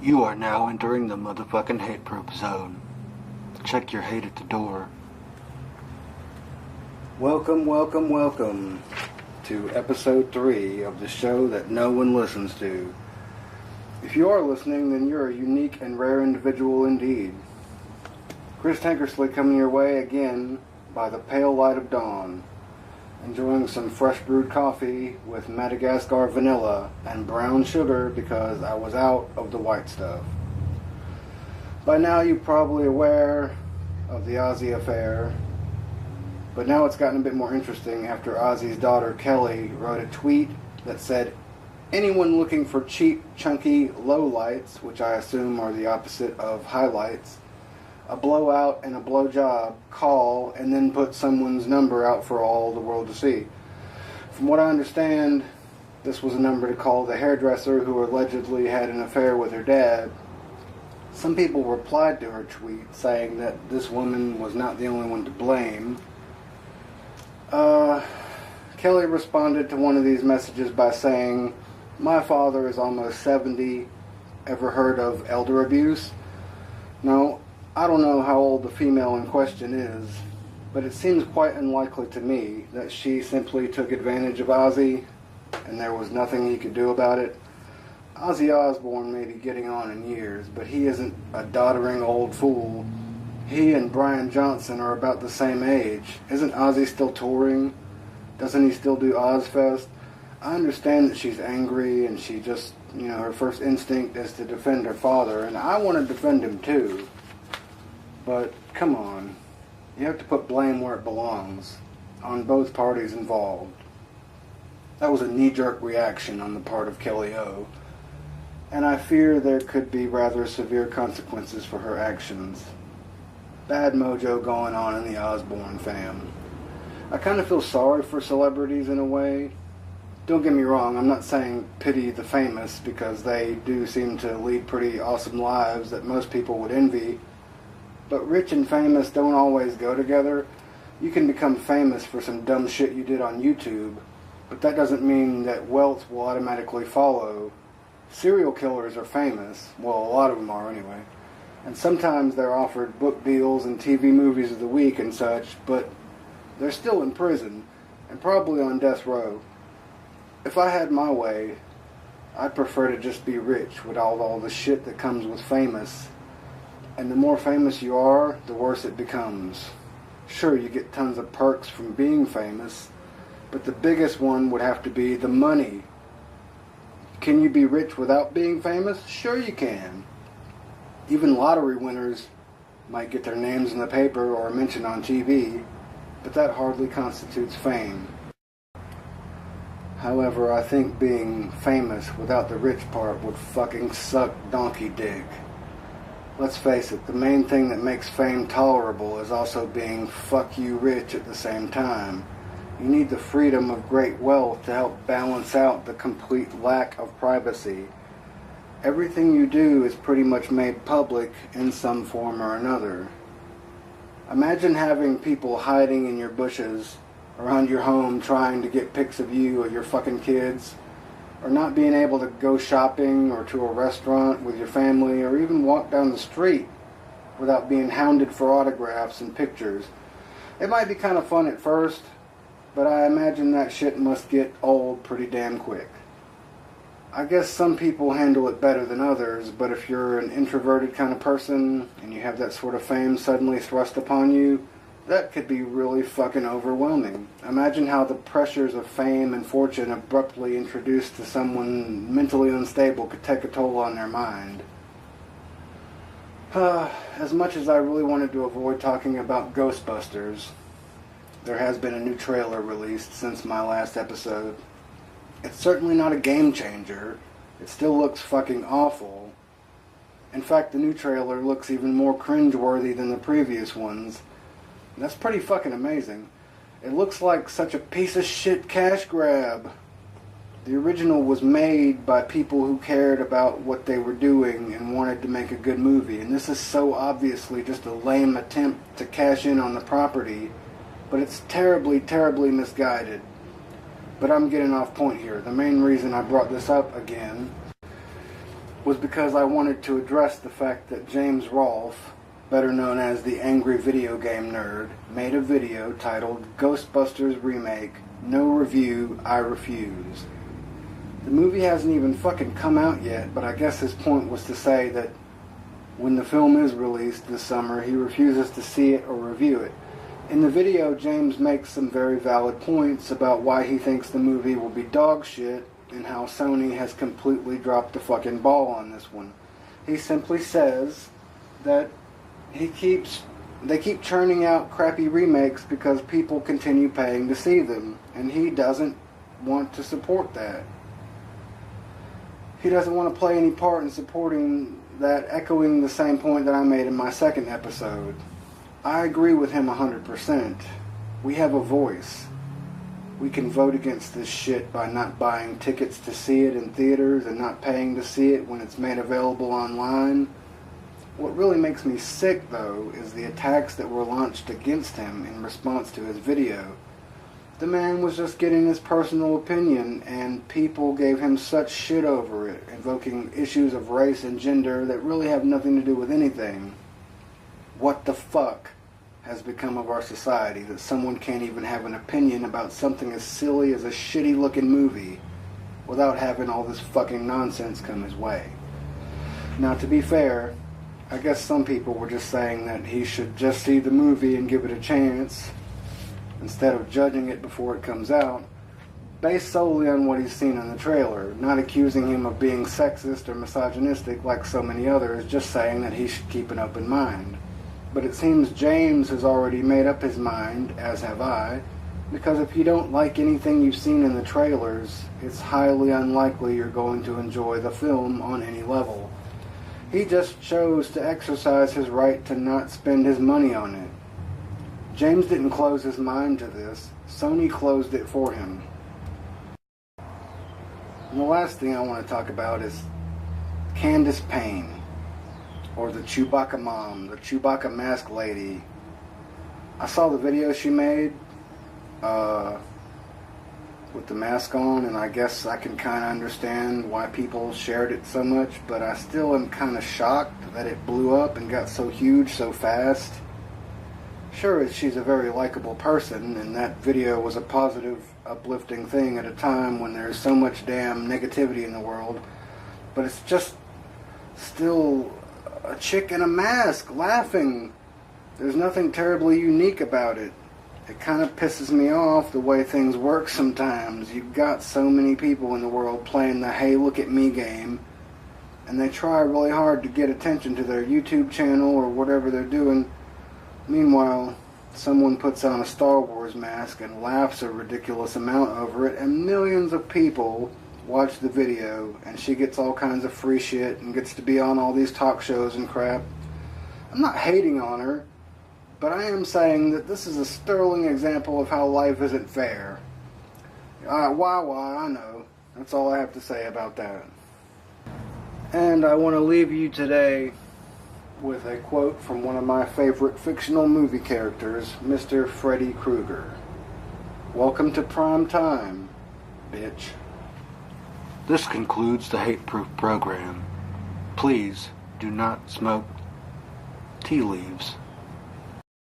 You are now entering the motherfucking hate proof zone. Check your hate at the door. Welcome to episode 3 of the show that no one listens to. If you are listening, then you're a unique and rare individual indeed. Chris Tankersley coming your way again by the pale light of dawn, enjoying some fresh brewed coffee with Madagascar vanilla and brown sugar because I was out of the white stuff. By now you're probably aware of the Ozzy affair, but now it's gotten a bit more interesting after Ozzy's daughter Kelly wrote a tweet that said, anyone looking for cheap, chunky lowlights, which I assume are the opposite of highlights, a blowout and a blowjob, call, and then put someone's number out for all the world to see. From what I understand, this was a number to call the hairdresser who allegedly had an affair with her dad. Some people replied to her tweet saying that this woman was not the only one to blame. Kelly responded to one of these messages by saying, "My father is almost 70. Ever heard of elder abuse?" Now, I don't know how old the female in question is, but it seems quite unlikely to me that she simply took advantage of Ozzy and there was nothing he could do about it. Ozzy Osbourne may be getting on in years, but he isn't a doddering old fool. He and Brian Johnson are about the same age. Isn't Ozzy still touring? Doesn't he still do Ozfest? I understand that she's angry and she just, her first instinct is to defend her father, and I want to defend him too. But, come on, you have to put blame where it belongs, on both parties involved. That was a knee-jerk reaction on the part of Kelly O, and I fear there could be rather severe consequences for her actions. Bad mojo going on in the Osbourne fam. I kind of feel sorry for celebrities in a way. Don't get me wrong, I'm not saying pity the famous, because they do seem to lead pretty awesome lives that most people would envy. But rich and famous don't always go together. You can become famous for some dumb shit you did on YouTube, but that doesn't mean that wealth will automatically follow. Serial killers are famous. Well, a lot of them are anyway. And sometimes they're offered book deals and TV movies of the week and such, but they're still in prison, and probably on death row. If I had my way, I'd prefer to just be rich without all the shit that comes with famous. And the more famous you are, the worse it becomes. Sure, you get tons of perks from being famous, but the biggest one would have to be the money. Can you be rich without being famous? Sure you can. Even lottery winners might get their names in the paper or mentioned on TV, but that hardly constitutes fame. However, I think being famous without the rich part would fucking suck donkey dick. Let's face it, the main thing that makes fame tolerable is also being fuck you rich at the same time. You need the freedom of great wealth to help balance out the complete lack of privacy. Everything you do is pretty much made public in some form or another. Imagine having people hiding in your bushes around your home trying to get pics of you or your fucking kids, or not being able to go shopping or to a restaurant with your family, or even walk down the street without being hounded for autographs and pictures. It might be kind of fun at first, but I imagine that shit must get old pretty damn quick. I guess some people handle it better than others, but if you're an introverted kind of person and you have that sort of fame suddenly thrust upon you, that could be really fucking overwhelming. Imagine how the pressures of fame and fortune abruptly introduced to someone mentally unstable could take a toll on their mind. As much as I really wanted to avoid talking about Ghostbusters, there has been a new trailer released since my last episode. It's certainly not a game changer. It still looks fucking awful. In fact, the new trailer looks even more cringeworthy than the previous ones. That's pretty fucking amazing. It looks like such a piece of shit cash grab. The original was made by people who cared about what they were doing and wanted to make a good movie, and this is so obviously just a lame attempt to cash in on the property, but it's terribly, terribly misguided. But I'm getting off point here. The main reason I brought this up again was because I wanted to address the fact that James Rolfe, better known as the Angry Video Game Nerd, made a video titled Ghostbusters Remake, No Review, I Refuse. The movie hasn't even fucking come out yet, but I guess his point was to say that when the film is released this summer, he refuses to see it or review it. In the video, James makes some very valid points about why he thinks the movie will be dog shit and how Sony has completely dropped the fucking ball on this one. He simply says that they keep churning out crappy remakes because people continue paying to see them, and he doesn't want to support that. He doesn't want to play any part in supporting that, echoing the same point that I made in my second episode. I agree with him 100%. We have a voice. We can vote against this shit by not buying tickets to see it in theaters and not paying to see it when it's made available online. What really makes me sick, though, is the attacks that were launched against him in response to his video. The man was just getting his personal opinion, and people gave him such shit over it, invoking issues of race and gender that really have nothing to do with anything. What the fuck has become of our society that someone can't even have an opinion about something as silly as a shitty-looking movie without having all this fucking nonsense come his way? Now, to be fair, I guess some people were just saying that he should just see the movie and give it a chance, instead of judging it before it comes out, based solely on what he's seen in the trailer, not accusing him of being sexist or misogynistic like so many others, just saying that he should keep an open mind. But it seems James has already made up his mind, as have I, because if you don't like anything you've seen in the trailers, it's highly unlikely you're going to enjoy the film on any level. He just chose to exercise his right to not spend his money on it. James didn't close his mind to this. Sony closed it for him. And the last thing I want to talk about is Candace Payne, or the Chewbacca Mom, the Chewbacca mask lady. I saw the video she made with the mask on, and I guess I can kind of understand why people shared it so much, but I still am kind of shocked that it blew up and got so huge so fast. Sure, she's a very likable person, and that video was a positive, uplifting thing at a time when there's so much damn negativity in the world, but it's just still a chick in a mask laughing. There's nothing terribly unique about it. It kind of pisses me off the way things work sometimes. You've got so many people in the world playing the hey look at me game, and they try really hard to get attention to their YouTube channel or whatever they're doing. Meanwhile, someone puts on a Star Wars mask and laughs a ridiculous amount over it, and millions of people watch the video, and she gets all kinds of free shit and gets to be on all these talk shows and crap. I'm not hating on her, but I am saying that this is a sterling example of how life isn't fair. Why, I know. That's all I have to say about that. And I want to leave you today with a quote from one of my favorite fictional movie characters, Mr. Freddy Krueger. Welcome to prime time, bitch. This concludes the Hate Proof program. Please do not smoke tea leaves.